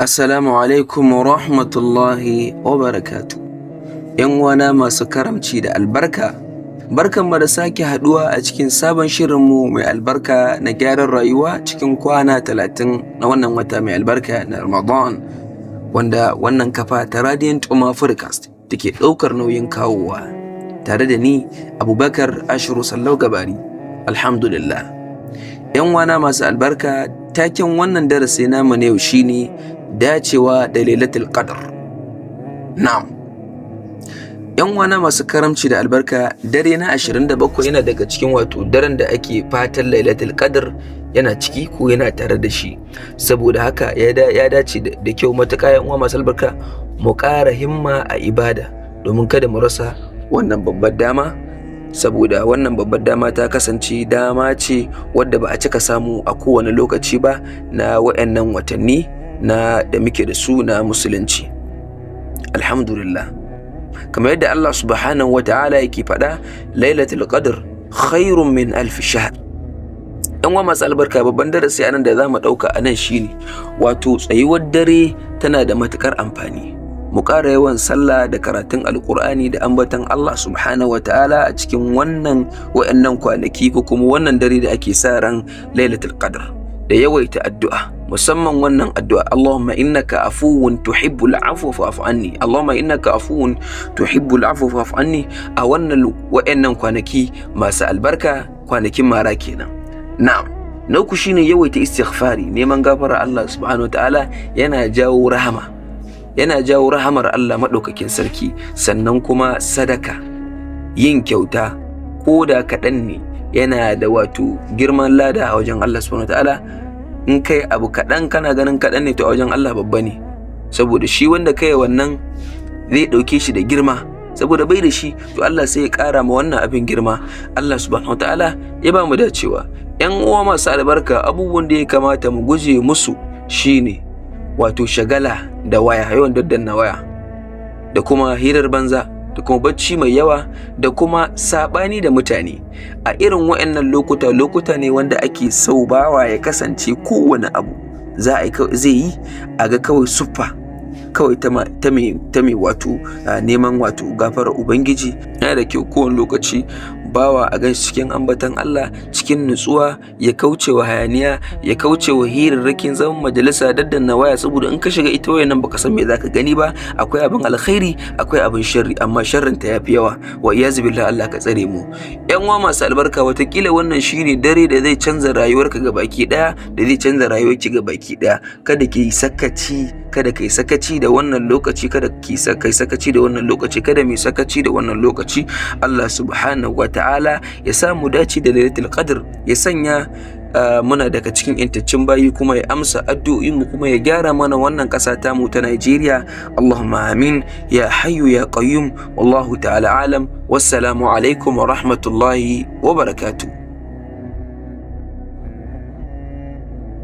Assalamu alaikum wa rahmatullahi wa barakatu. ‘Yan uwana masu karamci da albarka, barkanmu da sake haɗuwa a cikin sabon shirinmu mai albarka na gyaran rayuwa cikin kwana 30 na wannan wata mai albarka na Ramadan, wanda wannan kafa ta Radiant Umma Podcast take ɗaukar nauyin kawowa, tare da ni Abubakar Ashiru Sallau Gabari. Alhamdulillah. ‘Yan uwana masu albarka, taken wannan darasi namu na yau shine dacewa da Lailatul Qadr. Na'am. ‘Yan uwana masu karamci da albarka, dare na 27 yana daga cikin daren da ake fatan Lailatul Qadr yana ciki ko yana tare da shi. Saboda haka ya dace da kyau matuƙa ‘yan uwa masu albarka mu ƙara himma a ibada domin kada mu rasa wannan babbar dama. Saboda wannan babbar dama ta kasance dama ce wadda ba a cika samu a kowane lokaci ba na waɗannan watanni da muke da su na musulunci. Alhamdulillah. Kamar yadda Allah subhanahu wa ta'ala yake faɗa, Lailatul Qadr khairun min alf shahr. Yan uwa masu albarka, babban darasi anan da zamu ɗauka anan shine tsayuwar dare tana da matukar amfani. Mu ƙara yawan sallah da karatun alƙur'ani da ambatan Allah subhanahu wa ta'ala a cikin wa'annan kwanaki ko kuma wannan dare da ake sa ran Lailatul Qadr, da yawaita addu'a, musamman wannan addu'a, Allahumma innaka afuwun tuhibbul afwa fa'fu anni, Allahumma innaka afuwun tuhibbul afwa fa'fu anni, a wa'annan kwanaki masu albarka, kwanakin mara kenan. Na'am. Na uku shine yawaita istighfari, neman gafara Allah subhanahu wa ta'ala yana jawo rahamar Allah maɗaukakin sarki. Sannan kuma sadaka, yin kyauta ko da kaɗan ne, yana da girman lada a wajen Allah subhanahu wataala. In kai abu kaɗan kana ganin kaɗan ne, to a wajen Allah babba ne, saboda shi wanda kai wannan zai ɗauke shi da girma, saboda bai da shi, to Allah sai ya ƙara ma wannan abin girma. Allah subhanahu wataala ya ba mu dacewa. ‘Yan uwa masu albarka, abubuwan da ya kamata mu guje musu shine shagala da waya, yawan daddanna waya, da kuma hirar banza, da kuma bacci mai yawa, da kuma sabani da mutane. A irin waɗannan lokuta ne wanda ake so bawa ya kasance kowane abu zai yi a ga kawai suffa kawai ta mai neman gafarar Ubangiji. Yana da kyau kowane lokaci bawa a gan cikin ambatan Allah, cikin nutsuwa, ya kauce wa hayaniya, ya kauce wa hirarrakin zaman majalisa, daddanna waya, saboda in ka shiga ita wayan nan baka san me zaka gani ba. Akwai abin alkhairi, akwai abin sharri, amma sharrin ta yafi yawa. Wa iyazu billah, Allah ka tsare mu. Yan uwa masu albarka, watakila wannan shine dare da zai canza rayuwarka gabaki daya, da zai canza rayuwarki gabaki daya. Kada kai sakaci da wannan lokaci, kada kai sakaci da wannan lokaci, kada mai sakaci da wannan lokaci. Allah subhanahu wa ta'ala ya samu dace da Lailatul Qadr, ya sanya muna daga cikin intaccen bayi, kuma ya amsa addu'o'in mu, kuma ya gyara mana wannan ƙasa ta mu ta Najeriya. Allahumma amin ya hayyu ya qayyum. Wallahu ta'ala alam. Wassalamu alaikum wa rahmatullahi wa barakatuh.